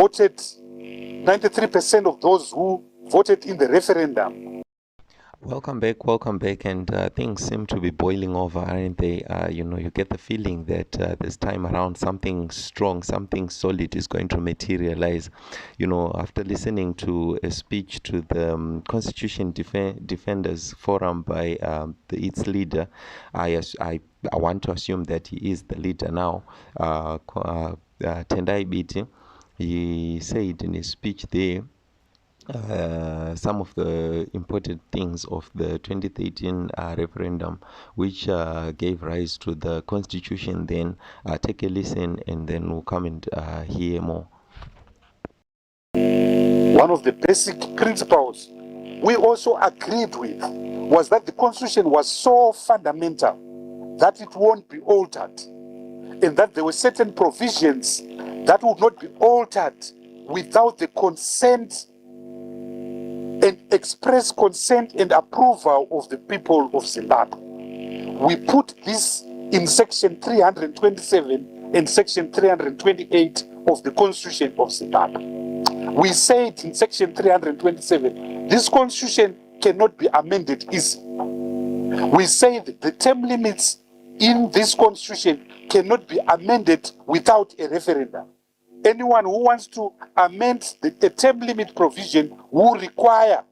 voted, 93% of those who voted in the referendum. Welcome back, and things seem to be boiling over, aren't they? You get the feeling that this time around something strong, something solid is going to materialize. After listening to a speech to the Constitution Defenders Forum by its leader, I want to assume that he is the leader now, Tendai Biti. He said in his speech there, some of the important things of the 2013 referendum, which gave rise to the constitution. Then take a listen, and then we'll come and hear more. One of the basic principles we also agreed with was that the constitution was so fundamental that it won't be altered, and that there were certain provisions that would not be altered without the consent and express consent and approval of the people of Zimbabwe. We put this in section 327 and section 328 of the Constitution of Zimbabwe. We said in section 327, this constitution cannot be amended easily. We say that the term limits in this constitution cannot be amended without a referendum. Anyone who wants to amend the term limit provision will require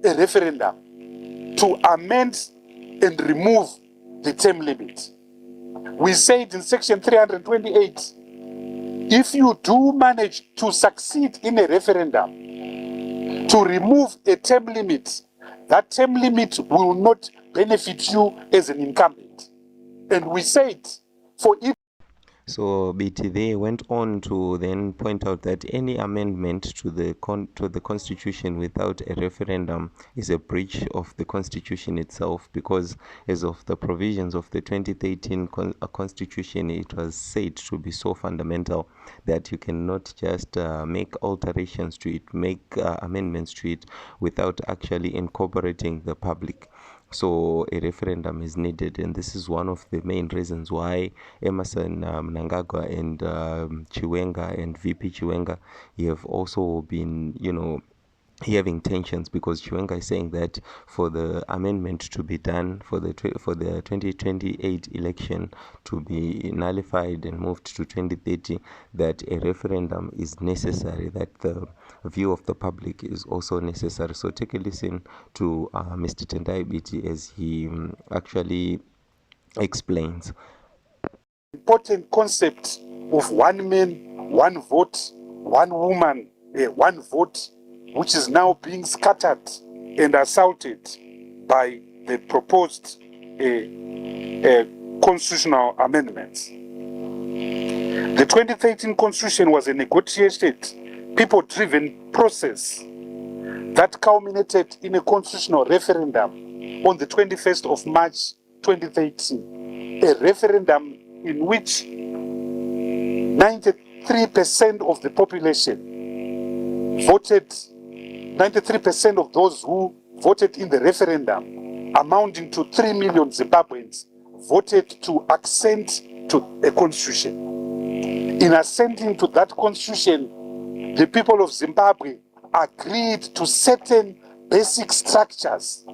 a referendum to amend and remove the term limit. We said in section 328, if you do manage to succeed in a referendum to remove a term limit, that term limit will not benefit you as an incumbent. And we said, for if So BT they went on to then point out that any amendment to the constitution without a referendum is a breach of the constitution itself, because as of the provisions of the 2013 constitution, it was said to be so fundamental that you cannot just make alterations to it, make amendments to it without actually incorporating the public. So a referendum is needed, and this is one of the main reasons why Emerson Mnangagwa and Chiwenga and VP Chiwenga have also been, having tensions, because Chiwenga is saying that for the amendment to be done for the 2028 election to be nullified and moved to 2030, that a referendum is necessary, that the view of the public is also necessary. So take a listen to Mr. Tendai Biti as he actually explains. Important concept of one man, one vote, one woman, one vote, which is now being scattered and assaulted by the proposed constitutional amendments. The 2013 constitution was a negotiated, people-driven process that culminated in a constitutional referendum on the 21st of March 2013, a referendum in which 93% of the population voted, 93% of those who voted in the referendum, amounting to 3 million Zimbabweans, voted to assent to a constitution. In assenting to that constitution, the people of Zimbabwe agreed to certain basic structures,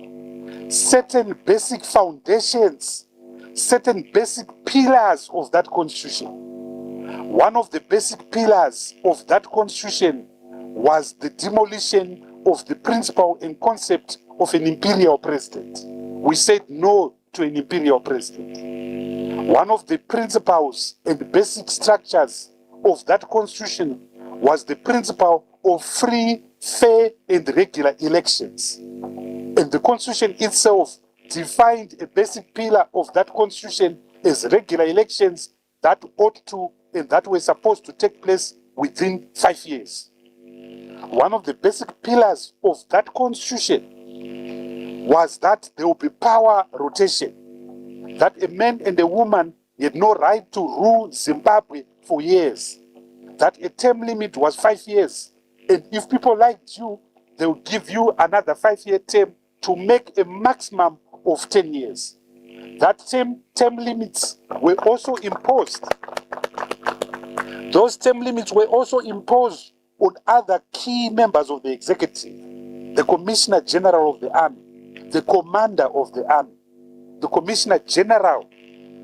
certain basic foundations, certain basic pillars of that constitution. One of the basic pillars of that constitution was the demolition of the principle and concept of an imperial president. We said no to an imperial president. One of the principles and basic structures of that constitution was the principle of free, fair, and regular elections. And the constitution itself defined a basic pillar of that constitution as regular elections that ought to and that were supposed to take place within 5 years. One of the basic pillars of that constitution was that there will be power rotation, that a man and a woman had no right to rule Zimbabwe for years, that a term limit was 5 years, and if people liked you, they would give you another 5-year term to make a maximum of 10 years. That term limits were also imposed Those term limits were also imposed on other key members of the executive, the Commissioner General of the Army, the Commander of the Army, the Commissioner General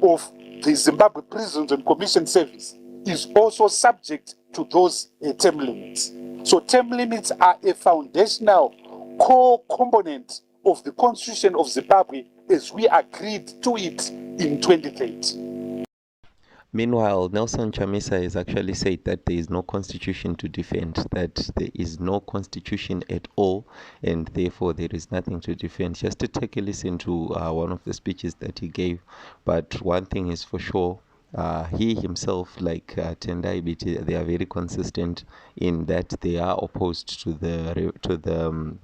of the Zimbabwe Prisons and Commission Service is also subject to those term limits. So term limits are a foundational core component of the Constitution of Zimbabwe as we agreed to it in 2030. Meanwhile, Nelson Chamisa has actually said that there is no constitution to defend, that there is no constitution at all, and therefore there is nothing to defend. Just to take a listen to one of the speeches that he gave, but one thing is for sure, he himself, like Tendai Biti, they are very consistent in that they are opposed to the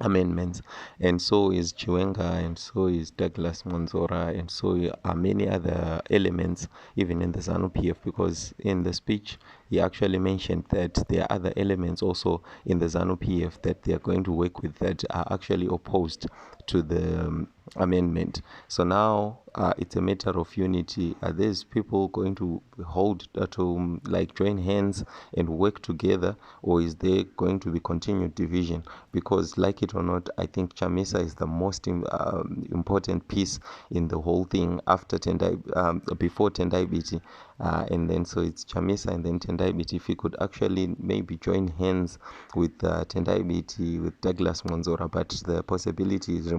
amendments, and so is Chiwenga, and so is Douglas Monzora, and so are many other elements even in the ZANU-PF, because in the speech he actually mentioned that there are other elements also in the ZANU-PF that they are going to work with that are actually opposed to the amendment. So now it's a matter of unity. Are these people going to hold to like join hands and work together, or is there going to be continued division? Because like it or not, I think Chamisa is the most important piece in the whole thing after before Tendai Biti, and then so it's Chamisa and then Tendai Biti. If he could actually maybe join hands with Tendai Biti, with Douglas Monzora, but the possibility is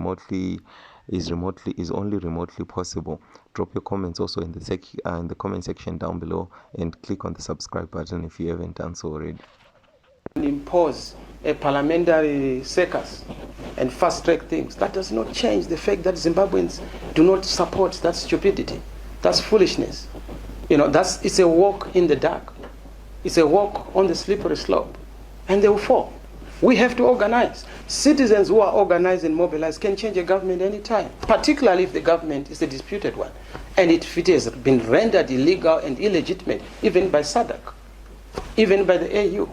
only remotely possible. Drop your comments also in the comment section down below, and click on the subscribe button if you haven't done so already. Impose a parliamentary circus and fast track things. That does not change the fact that Zimbabweans do not support that stupidity. That's foolishness. It's a walk in the dark. It's a walk on the slippery slope, and they will fall. We have to organize. Citizens who are organized and mobilized can change a government anytime, particularly if the government is a disputed one, and if it has been rendered illegal and illegitimate, even by SADC, even by the AU,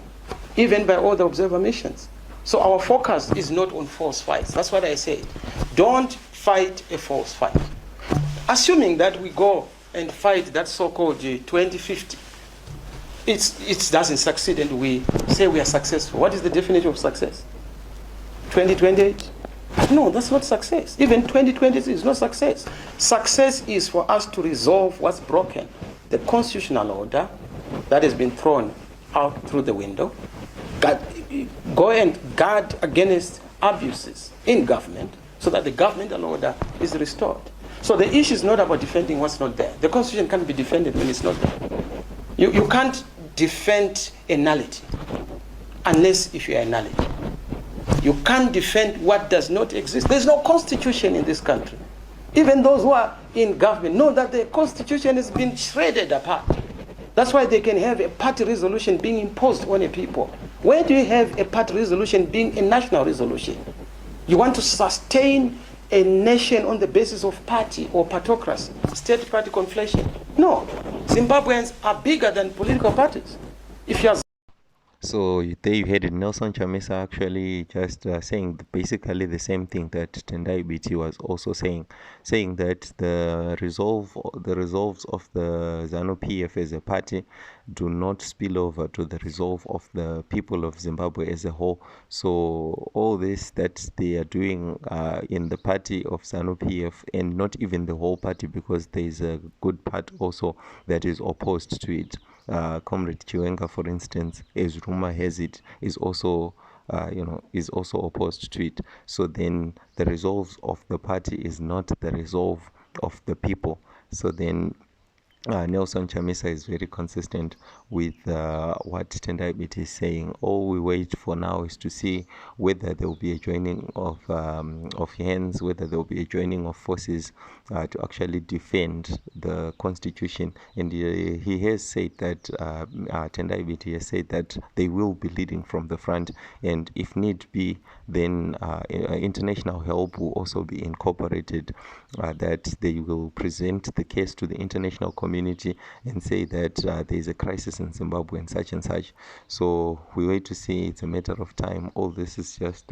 even by all the observer missions. So our focus is not on false fights. That's what I said. Don't fight a false fight. Assuming that we go and fight that so-called 2050, it doesn't succeed and we say we are successful. What is the definition of success? 2028? No, that's not success. Even 2020 is not success. Success is for us to resolve what's broken. The constitutional order that has been thrown out through the window. Go and guard against abuses in government so that the governmental order is restored. So the issue is not about defending what's not there. The constitution can't be defended when it's not there. You can't defend a nullity unless if you are a nullity. You can't defend what does not exist. There's no constitution in this country. Even those who are in government know that the constitution has been shredded apart. That's why they can have a party resolution being imposed on a people. Where do you have a party resolution being a national resolution? You want to sustain a nation on the basis of party or partocracy, state-party conflation. No. Zimbabweans are bigger than political parties. If you are So there you had it, Nelson Chamisa actually just saying basically the same thing that Tendai Biti was also saying that the resolves of the ZANU-PF as a party do not spill over to the resolve of the people of Zimbabwe as a whole. So all this that they are doing in the party of ZANU-PF, and not even the whole party, because there is a good part also that is opposed to it. Comrade Chiwenga, for instance, as rumor has it, is also opposed to it. So then the resolve of the party is not the resolve of the people. So then Nelson Chamisa is very consistent with what Tendai Biti is saying. All we wait for now is to see whether there will be a joining of hands, whether there will be a joining of forces to actually defend the constitution. And he has said that Tendai Biti has said that they will be leading from the front, and if need be, then international help will also be incorporated. That they will present the case to the international community and say that there is a crisis in Zimbabwe and such. So we wait to see. It's a matter of time. All this is just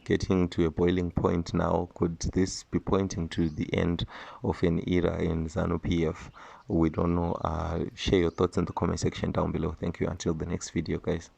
getting to a boiling point now. Could this be pointing to the end of an era in ZANU-PF? We don't know. Share your thoughts in the comment section down below. Thank you. Until the next video, guys.